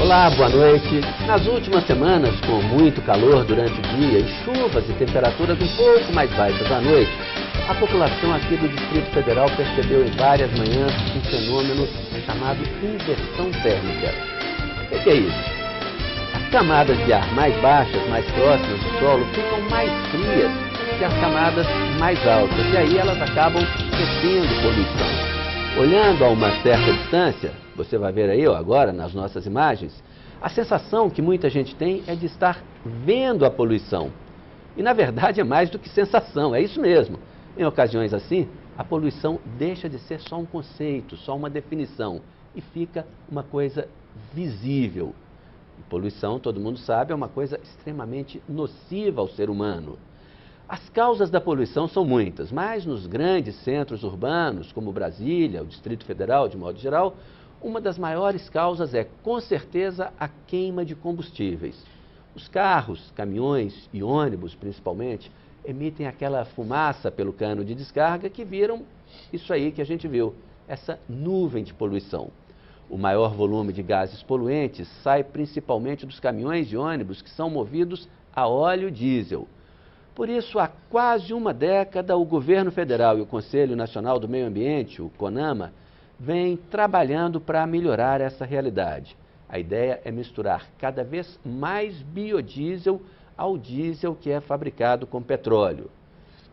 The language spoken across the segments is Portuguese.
Olá, boa noite. Nas últimas semanas, com muito calor durante o dia e chuvas e temperaturas um pouco mais baixas à noite, a população aqui do Distrito Federal percebeu em várias manhãs um fenômeno chamado inversão térmica. O que é isso? As camadas de ar mais baixas, mais próximas do solo, ficam mais frias que as camadas mais altas, e aí elas acabam retendo poluição. Olhando a uma certa distância, você vai ver aí agora nas nossas imagens, a sensação que muita gente tem é de estar vendo a poluição. E na verdade é mais do que sensação, é isso mesmo. Em ocasiões assim, a poluição deixa de ser só um conceito, só uma definição, e fica uma coisa visível. E poluição, todo mundo sabe, é uma coisa extremamente nociva ao ser humano. As causas da poluição são muitas, mas nos grandes centros urbanos, como Brasília, o Distrito Federal, de modo geral, uma das maiores causas é, com certeza, a queima de combustíveis. Os carros, caminhões e ônibus, principalmente, emitem aquela fumaça pelo cano de descarga que viram isso aí que a gente viu, essa nuvem de poluição. O maior volume de gases poluentes sai principalmente dos caminhões e ônibus que são movidos a óleo diesel. Por isso, há quase uma década, o governo federal e o Conselho Nacional do Meio Ambiente, o CONAMA, vêm trabalhando para melhorar essa realidade. A ideia é misturar cada vez mais biodiesel ao diesel que é fabricado com petróleo.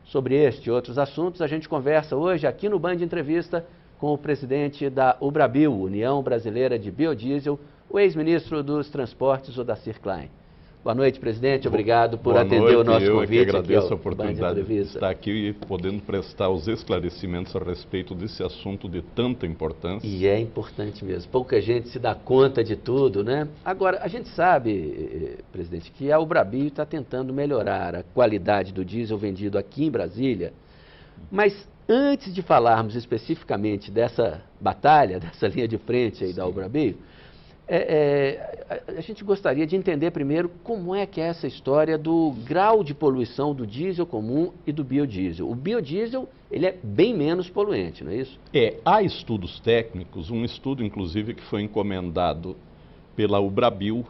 Sobre este e outros assuntos, a gente conversa hoje aqui no Band Entrevista com o presidente da UBRABIO, União Brasileira de Biodiesel, o ex-ministro dos Transportes, Odacir Klein. Boa noite, presidente. Obrigado por atender o nosso convite. Eu que agradeço a oportunidade de estar aqui e podendo prestar os esclarecimientos a respeito desse assunto de tanta importância. E é importante mesmo. Pouca gente se dá conta de tudo, né? Agora, a gente sabe, presidente, que a UBRABIO está tentando melhorar a qualidade do diesel vendido aqui em Brasília, mas antes de falarmos especificamente dessa batalha, dessa linha de frente aí da UBRABIO, a gente gostaria de entender primeiro como é que é essa história do grau de poluição do diesel comum e do biodiesel. O biodiesel, ele é bem menos poluente, não é isso? Há estudos técnicos, um estudo inclusive que foi encomendado pela UBRABIO,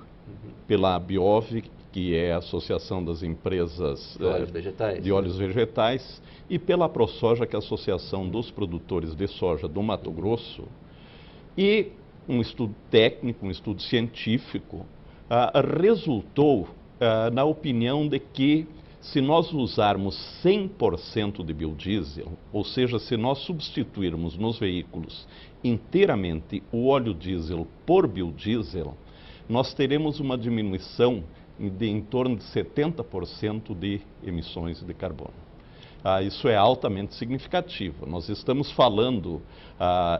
pela Biov, que é a Associação das Empresas de óleos vegetais, e pela ProSoja, que é a Associação dos Produtores de Soja do Mato Grosso, e um estudo técnico, um estudo científico, resultou na opinião de que se nós usarmos 100% de biodiesel, ou seja, se nós substituirmos nos veículos inteiramente o óleo diesel por biodiesel, nós teremos uma diminuição de em torno de 70% de emissões de carbono. Isso é altamente significativo. Nós estamos falando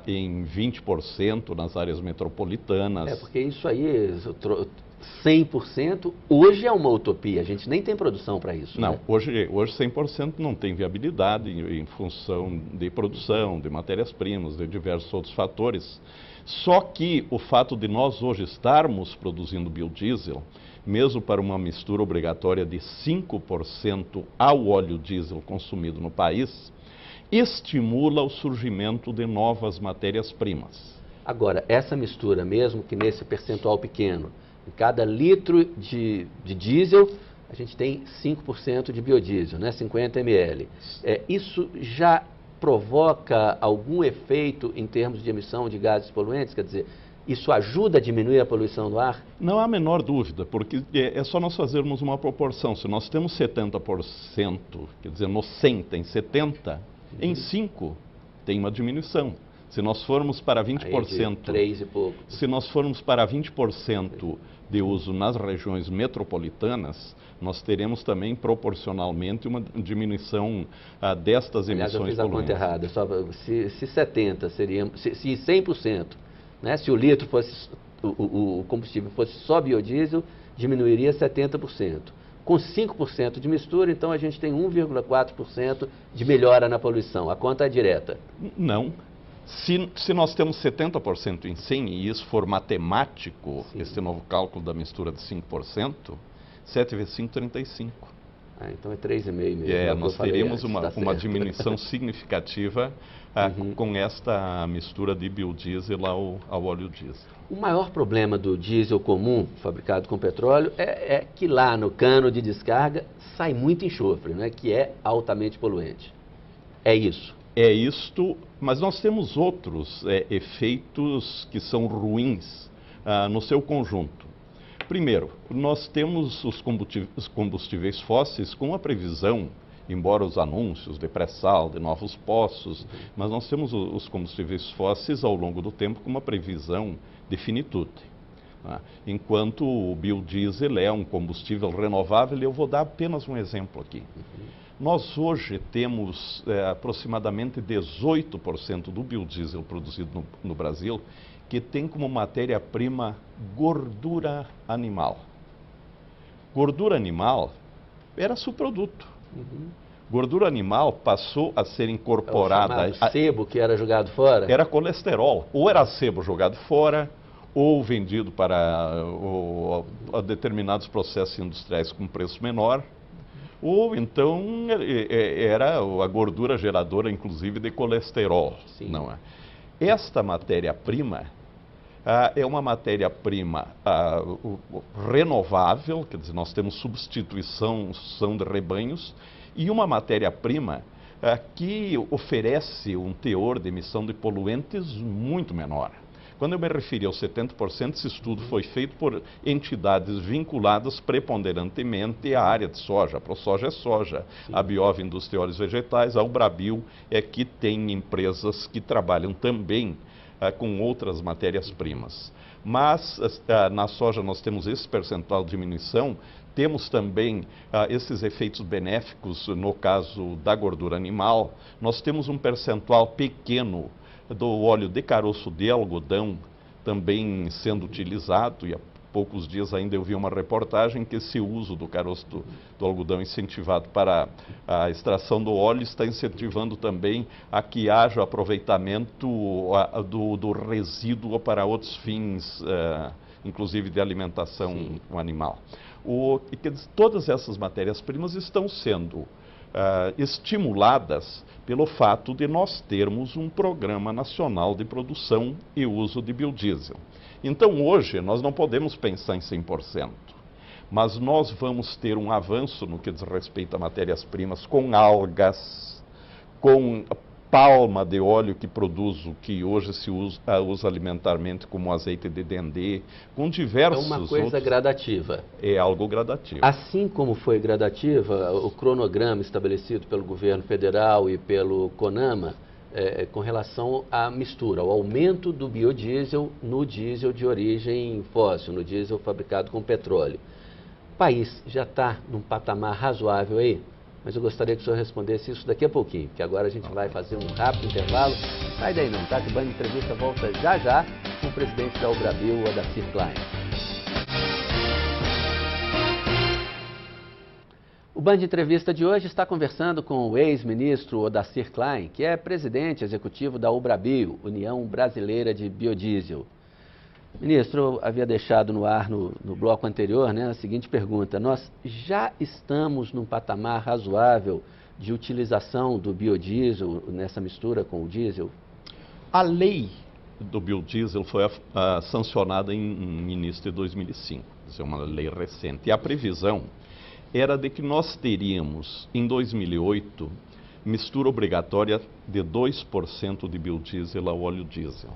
em 20% nas áreas metropolitanas. Porque isso aí, 100%, hoje é uma utopia. A gente nem tem produção para isso. Não, né? hoje 100% não tem viabilidade em função de produção, de matérias-primas, de diversos outros fatores. Só que o fato de nós hoje estarmos produzindo biodiesel, mesmo para uma mistura obrigatória de 5% ao óleo diesel consumido no país, estimula o surgimento de novas matérias-primas. Agora, essa mistura, mesmo que nesse percentual pequeno, em cada litro de diesel, a gente tem 5% de biodiesel, né? 50 ml. Isso já provoca algum efeito em termos de emissão de gases poluentes? Quer dizer, isso ajuda a diminuir a poluição do ar? Não há a menor dúvida, porque é só nós fazermos uma proporção. Se nós temos 70%, quer dizer, no 100 tem 70%, em 5 tem uma diminuição. Se nós formos para 20%, 3 e pouco. Se nós formos para 20% de uso nas regiões metropolitanas, nós teremos também proporcionalmente uma diminuição destas emissões poluentes. Eu fiz a conta errada. Se 70 seria, se 100%, né? Se o litro fosse, o combustível fosse só biodiesel, diminuiria 70%. Com 5% de mistura, então a gente tem 1,4% de melhora na poluição. A conta é direta. Não. Se nós temos 70% em 100, e isso for matemático, esse novo cálculo da mistura de 5%, 7 vezes 5, 35. Então é 3,5 mesmo. Nós teríamos uma diminuição significativa com esta mistura de biodiesel ao óleo diesel. O maior problema do diesel comum, fabricado com petróleo, é que lá no cano de descarga sai muito enxofre, né, que é altamente poluente. É isso. É isto, mas nós temos outros efeitos que são ruins no seu conjunto. Primeiro, nós temos os combustíveis fósseis com a previsão, embora os anúncios de pré-sal, de novos poços, mas nós temos os combustíveis fósseis ao longo do tempo com uma previsão de finitude. Enquanto o biodiesel é um combustível renovável, eu vou dar apenas um exemplo aqui. Nós hoje temos aproximadamente 18% do biodiesel produzido no Brasil que tem como matéria-prima gordura animal. Gordura animal era subproduto. Gordura animal passou a ser incorporada... O sebo que era jogado fora? Era colesterol. Ou era sebo jogado fora, ou vendido para determinados processos industriais com preço menor, ou então era a gordura geradora, inclusive, de colesterol. Sim. Não é? Esta matéria-prima é uma matéria-prima renovável, quer dizer, nós temos substituição de rebanhos, e uma matéria-prima que oferece um teor de emissão de poluentes muito menor. Quando eu me referi aos 70%, esse estudo foi feito por entidades vinculadas preponderantemente à área de soja. A ProSoja é soja, sim. A Biov Indústria de Óleos Vegetais, a Ubrabil é que tem empresas que trabalham também com outras matérias-primas. Mas na soja nós temos esse percentual de diminuição, temos também esses efeitos benéficos no caso da gordura animal, nós temos um percentual pequeno do óleo de caroço de algodão também sendo utilizado, e há poucos dias ainda eu vi uma reportagem que esse uso do caroço do algodão incentivado para a extração do óleo está incentivando também a que haja aproveitamento do resíduo para outros fins, inclusive de alimentação animal. Todas essas matérias-primas estão sendo estimuladas pelo fato de nós termos um programa nacional de produção e uso de biodiesel. Então hoje nós não podemos pensar em 100%, mas nós vamos ter um avanço no que diz respeito a matérias-primas com algas, com palma de óleo que produz o que hoje se usa alimentarmente como azeite de dendê, com diversos outros... É uma coisa gradativa. É algo gradativo. Assim como foi gradativa o cronograma estabelecido pelo governo federal e pelo CONAMA com relação à mistura, ao aumento do biodiesel no diesel de origem fóssil, no diesel fabricado com petróleo. O país já está num patamar razoável aí? Mas eu gostaria que o senhor respondesse isso daqui a pouquinho, porque agora a gente vai fazer um rápido intervalo. Sai daí não, tá? Que o Band Entrevista volta já já com o presidente da Ubrabil, Odacir Klein. O Band Entrevista de hoje está conversando com o ex-ministro Odacir Klein, que é presidente executivo da Ubrabil, União Brasileira de Biodiesel. Ministro, eu havia deixado no ar no bloco anterior, né, a seguinte pergunta: nós já estamos num patamar razoável de utilização do biodiesel nessa mistura com o diesel? A lei do biodiesel foi sancionada em início de 2005, é uma lei recente, e a previsão era de que nós teríamos, em 2008, mistura obrigatória de 2% de biodiesel ao óleo diesel.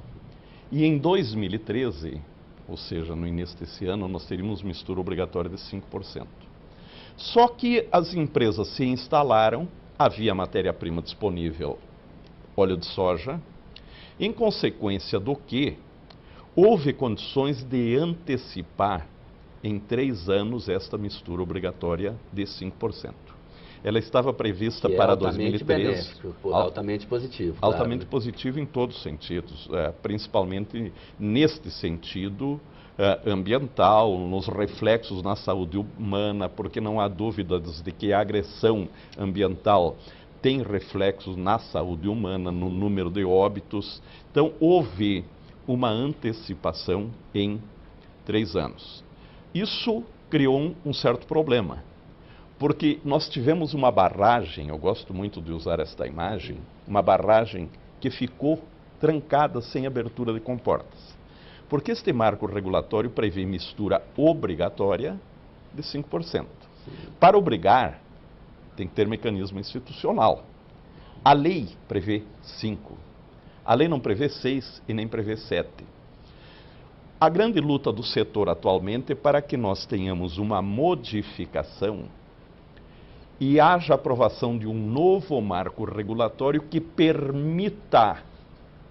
E em 2013, ou seja, no início desse ano, nós teríamos mistura obrigatória de 5%. Só que as empresas se instalaram, havia matéria-prima disponível, óleo de soja, em consequência do que houve condições de antecipar em 3 anos esta mistura obrigatória de 5%. Ela estava prevista para 2013. Benéfico, altamente positivo. Altamente claro, positivo em todos os sentidos, principalmente neste sentido ambiental, nos reflexos na saúde humana, porque não há dúvidas de que a agressão ambiental tem reflexos na saúde humana, no número de óbitos. Então, houve uma antecipação em 3 anos. Isso criou um certo problema. Porque nós tivemos uma barragem, eu gosto muito de usar esta imagem, uma barragem que ficou trancada sem abertura de comportas. Porque este marco regulatório prevê mistura obrigatória de 5%. Para obrigar, tem que ter mecanismo institucional. A lei prevê 5%. A lei não prevê 6% e nem prevê 7%. A grande luta do setor atualmente é para que nós tenhamos uma modificação e haja aprovação de um novo marco regulatório que permita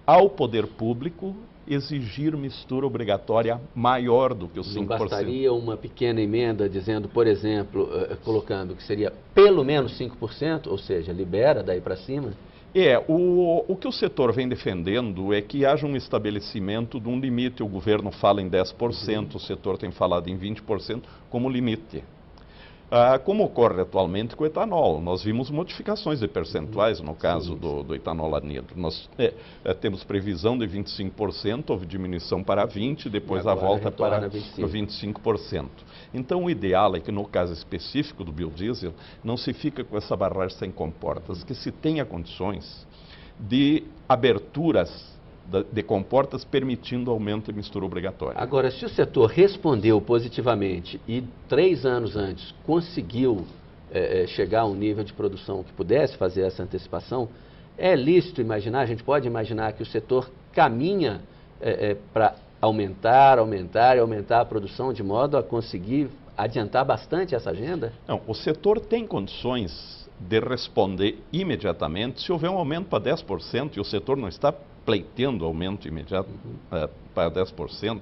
ao poder público exigir mistura obrigatória maior do que os 5%. Não bastaria uma pequena emenda dizendo, por exemplo, colocando que seria pelo menos 5%, ou seja, libera daí para cima? O que o setor vem defendendo é que haja um estabelecimento de um limite. O governo fala em 10%, o setor tem falado em 20% como limite. Como ocorre atualmente com o etanol, nós vimos modificações de percentuais no caso do etanol anidro. Nós temos previsão de 25%, houve diminuição para 20%, depois a volta para 25%. Então o ideal é que no caso específico do biodiesel não se fica com essa barragem sem comportas, que se tenha condições de aberturas de comportas permitindo aumento de mistura obrigatória. Agora, se o setor respondeu positivamente e 3 anos antes conseguiu chegar a um nível de produção que pudesse fazer essa antecipação, é lícito imaginar, a gente pode imaginar que o setor caminha para aumentar a produção de modo a conseguir adiantar bastante essa agenda? Não, o setor tem condições de responder imediatamente se houver um aumento para 10% e o setor não está pleiteando aumento imediato para 10%,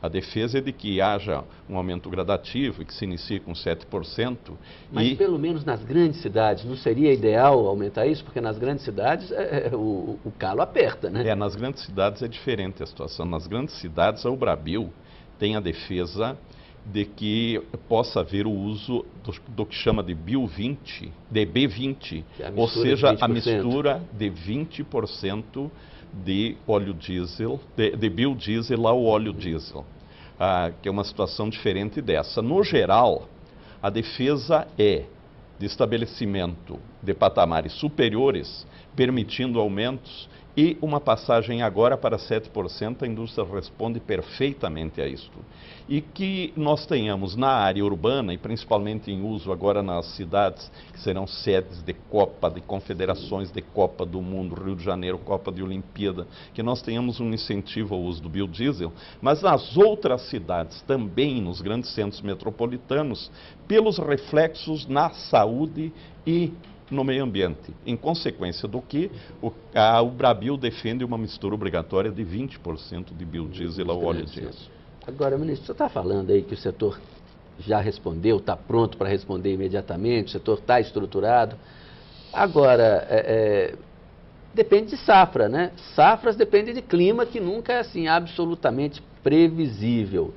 a defesa é de que haja um aumento gradativo e que se inicie com 7%. Mas pelo menos nas grandes cidades, não seria ideal aumentar isso? Porque nas grandes cidades o calo aperta, né? Nas grandes cidades é diferente a situação. Nas grandes cidades, a Ubrabil tem a defesa de que possa haver o uso do que chama de B20, ou seja, a mistura de 20% de óleo diesel, de biodiesel ao óleo diesel, que é uma situação diferente dessa. No geral, a defesa é de estabelecimento de patamares superiores, permitindo aumentos, e uma passagem agora para 7%, a indústria responde perfeitamente a isto. E que nós tenhamos na área urbana, e principalmente em uso agora nas cidades, que serão sedes de Copa, de confederações de Copa do Mundo, Rio de Janeiro, Copa de Olimpíada, que nós tenhamos um incentivo ao uso do biodiesel, mas nas outras cidades também, nos grandes centros metropolitanos, pelos reflexos na saúde e no meio ambiente, em consequência do que a Ubrabil defende uma mistura obrigatória de 20% de biodiesel ao óleo diesel. Agora, ministro, você está falando aí que o setor já respondeu, está pronto para responder imediatamente, o setor está estruturado. Agora, depende de safra, né? Safras dependem de clima, que nunca é assim absolutamente previsível.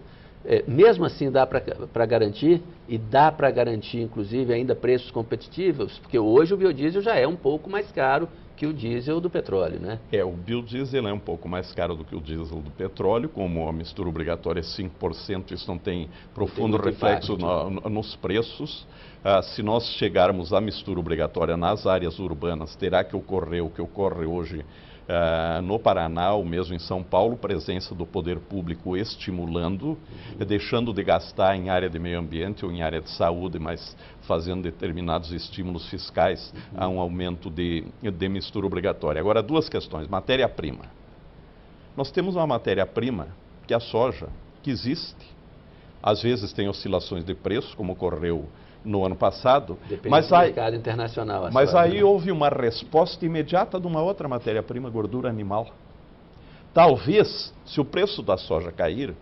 Mesmo assim dá para garantir, e dá para garantir inclusive ainda preços competitivos, porque hoje o biodiesel já é um pouco mais caro que o diesel do petróleo, né? O biodiesel é um pouco mais caro do que o diesel do petróleo, como a mistura obrigatória é 5%, isso não tem profundo reflexo nos preços. Se nós chegarmos à mistura obrigatória nas áreas urbanas, terá que ocorrer o que ocorre hoje no Paraná, ou mesmo em São Paulo, presença do poder público estimulando, deixando de gastar em área de meio ambiente ou em área de saúde, mas fazendo determinados estímulos fiscais a um aumento de mistura obrigatória. Agora, duas questões. Matéria-prima. Nós temos uma matéria-prima, que é a soja, que existe. Às vezes tem oscilações de preço, como ocorreu no ano passado, mas do mercado internacional. Mas aí houve uma resposta imediata de uma outra matéria-prima, gordura animal. Talvez, se o preço da soja cair,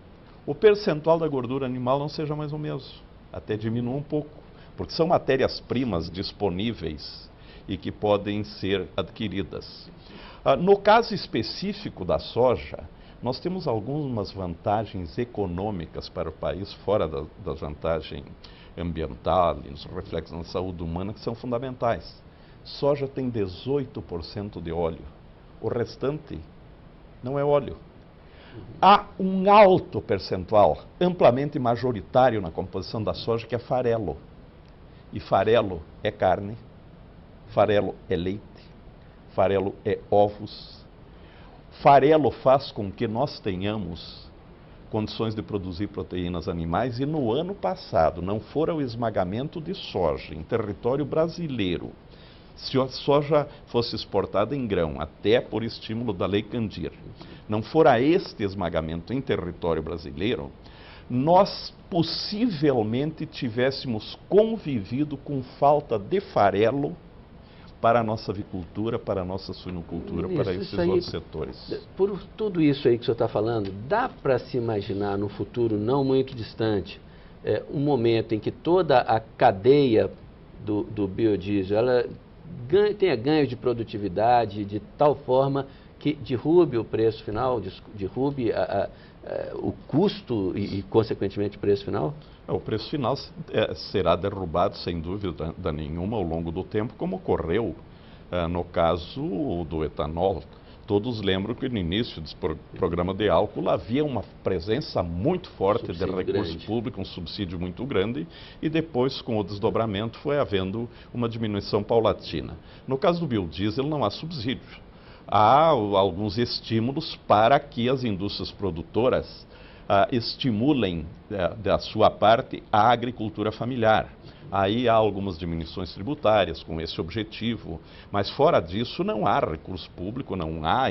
o percentual da gordura animal não seja mais o mesmo, até diminua um pouco, porque são matérias-primas disponíveis e que podem ser adquiridas. No caso específico da soja, nós temos algumas vantagens econômicas para o país, fora da vantagem ambiental e nos reflexos na saúde humana, que são fundamentais. Soja tem 18% de óleo, o restante não é óleo. Há um alto percentual, amplamente majoritário na composição da soja, que é farelo. E farelo é carne, farelo é leite, farelo é ovos. Farelo faz com que nós tenhamos condições de produzir proteínas animais, e no ano passado não fora o esmagamento de soja em território brasileiro, se a soja fosse exportada em grão, até por estímulo da Lei Candir, não fora este esmagamento em território brasileiro, nós possivelmente tivéssemos convivido com falta de farelo para a nossa avicultura, para a nossa suinocultura, para esses outros setores. Por tudo isso aí que o senhor está falando, dá para se imaginar no futuro não muito distante, um momento em que toda a cadeia do biodiesel ela tenha ganho de produtividade de tal forma que derrube o preço final, derrube o custo e, consequentemente, o preço final? O preço final será derrubado, sem dúvida nenhuma, ao longo do tempo, como ocorreu no caso do etanol. Todos lembram que no início do programa de álcool havia uma presença muito forte de recurso público, um subsídio muito grande, e depois, com o desdobramento, foi havendo uma diminuição paulatina. No caso do biodiesel, não há subsídio. Há alguns estímulos para que as indústrias produtoras estimulem da sua parte a agricultura familiar. Aí há algumas diminuições tributárias com esse objetivo, mas fora disso não há recurso público, não há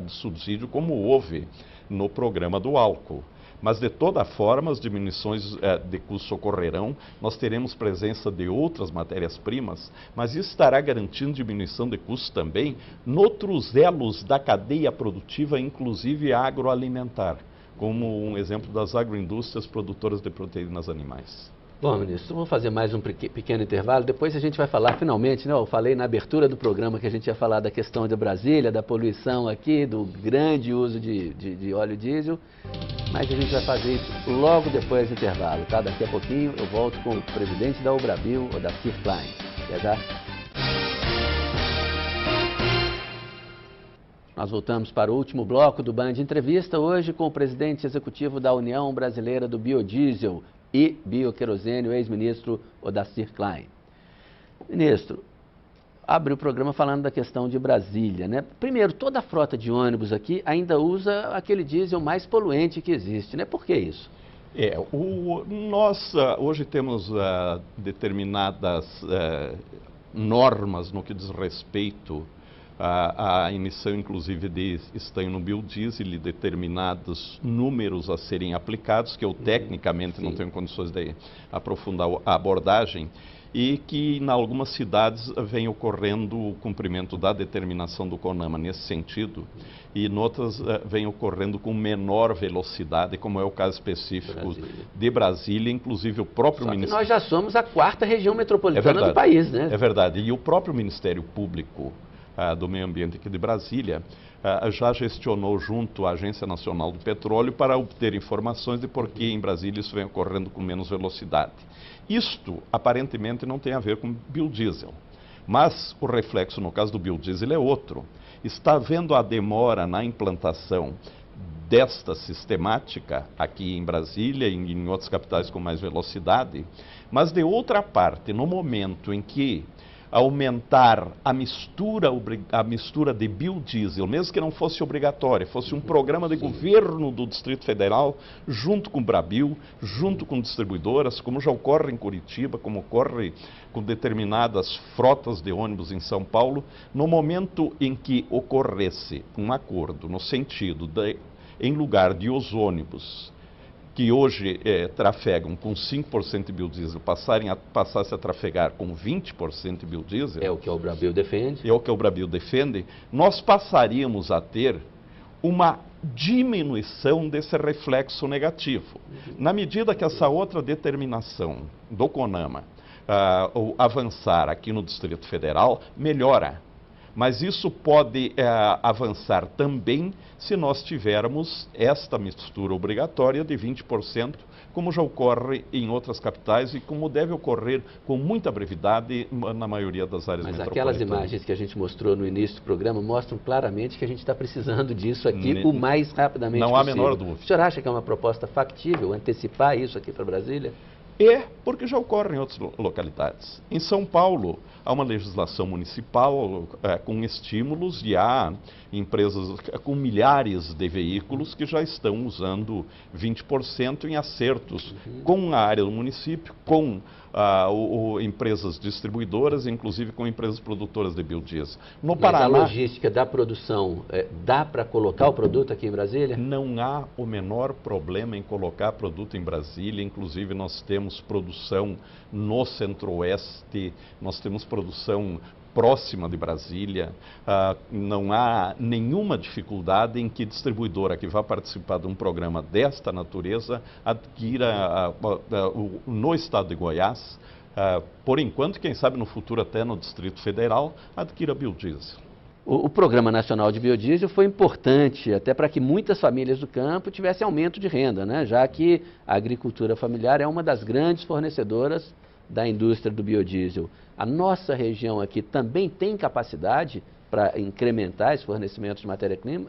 subsídio como houve no programa do álcool. Mas de toda forma as diminuições de custo ocorrerão, nós teremos presença de outras matérias-primas, mas isso estará garantindo diminuição de custos também noutros elos da cadeia produtiva, inclusive agroalimentar, como um exemplo das agroindústrias produtoras de proteínas animais. Bom, ministro, vamos fazer mais um pequeno intervalo, depois a gente vai falar finalmente, né? Eu falei na abertura do programa que a gente ia falar da questão de Brasília, da poluição aqui, do grande uso de óleo diesel, mas a gente vai fazer isso logo depois do intervalo, tá? Daqui a pouquinho eu volto com o presidente da Ubrabil, Odacir Klein. Até já. Nós voltamos para o último bloco do Band Entrevista, hoje com o presidente executivo da União Brasileira do Biodiesel e Bioquerosene, o ex-ministro Odacir Klein. Ministro, abre o programa falando da questão de Brasília, né? Primeiro, toda a frota de ônibus aqui ainda usa aquele diesel mais poluente que existe, né? Por que isso? Nós hoje temos determinadas normas no que diz respeito a emissão, inclusive, de estanho no biodiesel e determinados números a serem aplicados, que eu tecnicamente não tenho condições de aprofundar a abordagem, e que em algumas cidades vem ocorrendo o cumprimento da determinação do CONAMA nesse sentido, e em outras vem ocorrendo com menor velocidade, como é o caso específico de Brasília, inclusive o próprio Ministério... Nós já somos a 4ª região metropolitana do país, né? É verdade, e o próprio Ministério Público do Meio Ambiente aqui de Brasília, já gestionou junto à Agência Nacional do Petróleo para obter informações de por que em Brasília isso vem ocorrendo com menos velocidade. Isto, aparentemente, não tem a ver com biodiesel, mas o reflexo no caso do biodiesel é outro. Está havendo a demora na implantação desta sistemática aqui em Brasília e em outras capitais com mais velocidade, mas de outra parte, no momento em que aumentar a mistura de biodiesel, mesmo que não fosse obrigatória, fosse um programa de governo do Distrito Federal, junto com o Brabil, junto com distribuidoras, como já ocorre em Curitiba, como ocorre com determinadas frotas de ônibus em São Paulo, no momento em que ocorresse um acordo no sentido de, em lugar de os ônibus que hoje trafegam com 5% de biodiesel, passasse a trafegar com 20% de biodiesel... É o que o Brabil defende. É o que o Brabil defende. Nós passaríamos a ter uma diminuição desse reflexo negativo. Na medida que essa outra determinação do CONAMA avançar aqui no Distrito Federal, melhora. Mas isso pode avançar também se nós tivermos esta mistura obrigatória de 20%, como já ocorre em outras capitais e como deve ocorrer com muita brevidade na maioria das áreas metropolitanas. Mas aquelas imagens que a gente mostrou no início do programa mostram claramente que a gente está precisando disso aqui o mais rapidamente possível. Não há a menor dúvida. O senhor acha que é uma proposta factível antecipar isso aqui para Brasília? É porque já ocorre em outras localidades. Em São Paulo, há uma legislação municipal com estímulos e há empresas com milhares de veículos que já estão usando 20% em acertos com a área do município, com empresas distribuidoras, inclusive com empresas produtoras de biodiesel. No Paraná, a logística da produção, dá para colocar o produto aqui em Brasília? Não há o menor problema em colocar produto em Brasília, inclusive nós temos produção no Centro-Oeste, nós temos produção próxima de Brasília, não há nenhuma dificuldade em que distribuidora que vá participar de um programa desta natureza adquira no estado de Goiás, por enquanto, quem sabe no futuro até no Distrito Federal, adquira biodiesel. O Programa Nacional de Biodiesel foi importante até para que muitas famílias do campo tivessem aumento de renda, né? Já que a agricultura familiar é uma das grandes fornecedoras da indústria do biodiesel. A nossa região aqui também tem capacidade para incrementar esse fornecimento de matéria-prima?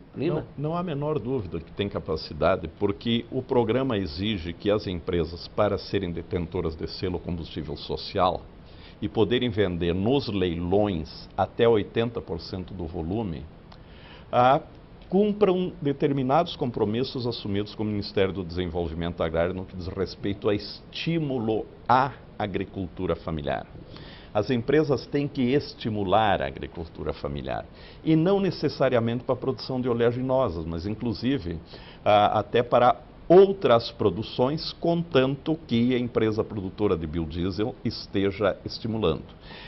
Não há a menor dúvida que tem capacidade, porque o programa exige que as empresas, para serem detentoras de selo combustível social e poderem vender nos leilões até 80% do volume, cumpram determinados compromissos assumidos com o Ministério do Desenvolvimento Agrário no que diz respeito a estímulo à agricultura familiar. As empresas têm que estimular a agricultura familiar e não necessariamente para a produção de oleaginosas, mas inclusive até para outras produções, contanto que a empresa produtora de biodiesel esteja estimulando.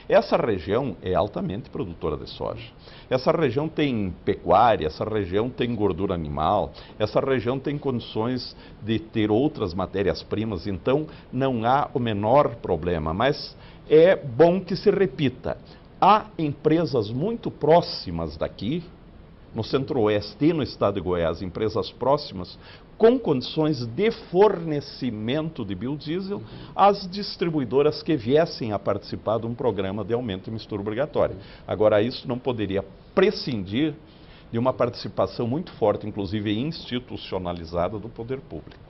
Essa região é altamente produtora de soja. Essa região tem pecuária, essa região tem gordura animal, essa região tem condições de ter outras matérias-primas, então não há o menor problema, mas é bom que se repita. Há empresas muito próximas daqui, no Centro-Oeste e no estado de Goiás, empresas próximas, com condições de fornecimento de biodiesel às distribuidoras que viessem a participar de um programa de aumento e mistura obrigatória. Agora, isso não poderia prescindir de uma participação muito forte, inclusive institucionalizada, do poder público.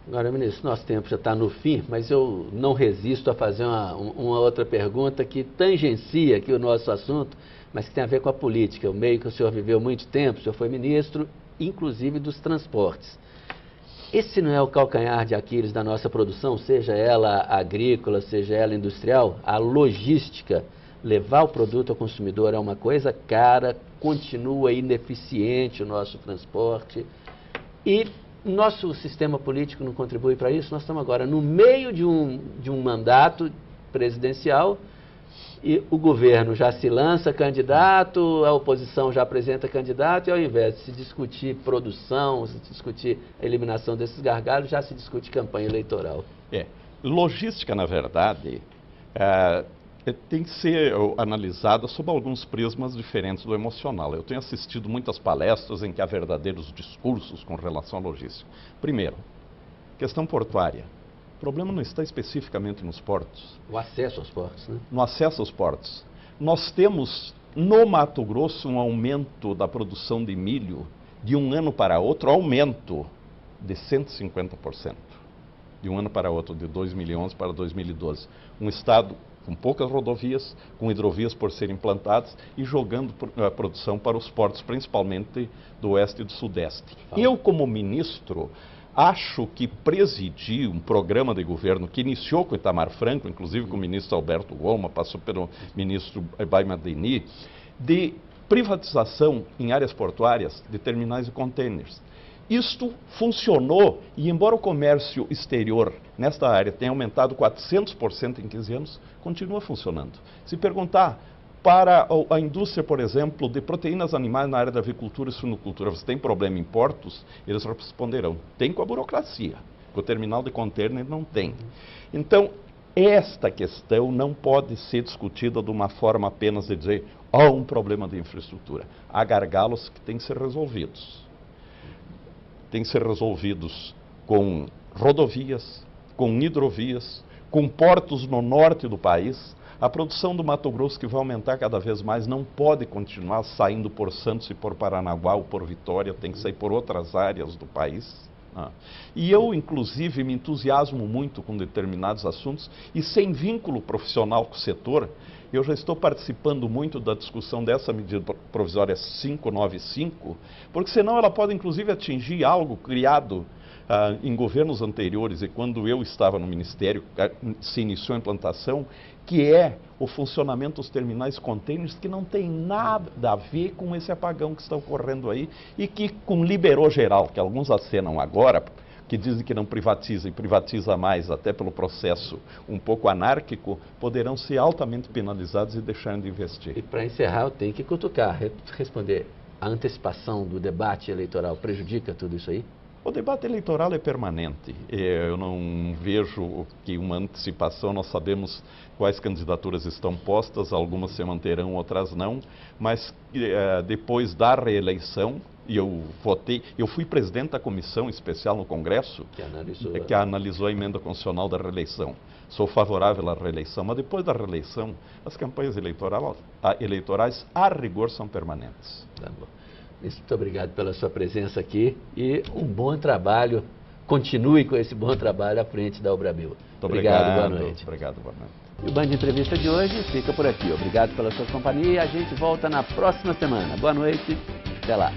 Agora, ministro, nosso tempo já está no fim, mas eu não resisto a fazer uma outra pergunta que tangencia aqui o nosso assunto, mas que tem a ver com a política, o meio que o senhor viveu muito tempo, o senhor foi ministro, inclusive dos transportes. Esse não é o calcanhar de Aquiles da nossa produção, seja ela agrícola, seja ela industrial? A logística, levar o produto ao consumidor é uma coisa cara, continua ineficiente o nosso transporte e nosso sistema político não contribui para isso. Nós estamos agora no meio de um mandato presidencial e o governo já se lança candidato, a oposição já apresenta candidato e ao invés de se discutir produção, se discutir a eliminação desses gargalos, já se discute campanha eleitoral. Logística, na verdade, tem que ser analisada sob alguns prismas diferentes do emocional. Eu tenho assistido muitas palestras em que há verdadeiros discursos com relação à logística. Primeiro, questão portuária. O problema não está especificamente nos portos. O acesso aos portos, né? No acesso aos portos. Nós temos, no Mato Grosso, um aumento da produção de milho de um ano para outro, aumento de 150%. De um ano para outro, de 2011 para 2012. Um estado com poucas rodovias, com hidrovias por serem implantadas e jogando a produção para os portos, principalmente do Oeste e do Sudeste. Eu, como ministro, acho que presidi um programa de governo que iniciou com o Itamar Franco, inclusive com o ministro Alberto Goma, passou pelo ministro Baimadeni, de privatização em áreas portuárias de terminais e contêineres. Isto funcionou e, embora o comércio exterior nesta área tenha aumentado 400% em 15 anos, continua funcionando. Se perguntar para a indústria, por exemplo, de proteínas animais na área da avicultura e suinocultura, você tem problema em portos? Eles responderão, tem com a burocracia, com o terminal de container não tem. Então, esta questão não pode ser discutida de uma forma apenas de dizer, há um problema de infraestrutura. Há gargalos que têm que ser resolvidos. Têm que ser resolvidos com rodovias, com hidrovias, com portos no norte do país. A produção do Mato Grosso, que vai aumentar cada vez mais, não pode continuar saindo por Santos e por Paranaguá ou por Vitória, tem que sair por outras áreas do país. E eu, inclusive, me entusiasmo muito com determinados assuntos e sem vínculo profissional com o setor, eu já estou participando muito da discussão dessa medida provisória 595, porque senão ela pode, inclusive, atingir algo criado em governos anteriores e quando eu estava no Ministério, se iniciou a implantação, que é o funcionamento dos terminais containers, que não tem nada a ver com esse apagão que está ocorrendo aí e que com liberou geral, que alguns acenam agora, que dizem que não privatiza e privatiza mais, até pelo processo um pouco anárquico, poderão ser altamente penalizados e deixarem de investir. E para encerrar, eu tenho que cutucar, responder. A antecipação do debate eleitoral prejudica tudo isso aí? O debate eleitoral é permanente. Eu não vejo que uma antecipação, nós sabemos quais candidaturas estão postas, algumas se manterão, outras não, mas depois da reeleição, e eu fui presidente da comissão especial no Congresso que analisou a emenda constitucional da reeleição. Sou favorável à reeleição, mas depois da reeleição, as campanhas eleitorais, a rigor, são permanentes. Tá bom. Muito obrigado pela sua presença aqui e um bom trabalho. Continue com esse bom trabalho à frente da Obrabil. Obrigado, boa noite. Obrigado, boa noite. E o Band Entrevista de hoje fica por aqui. Obrigado pela sua companhia e a gente volta na próxima semana. Boa noite, até lá.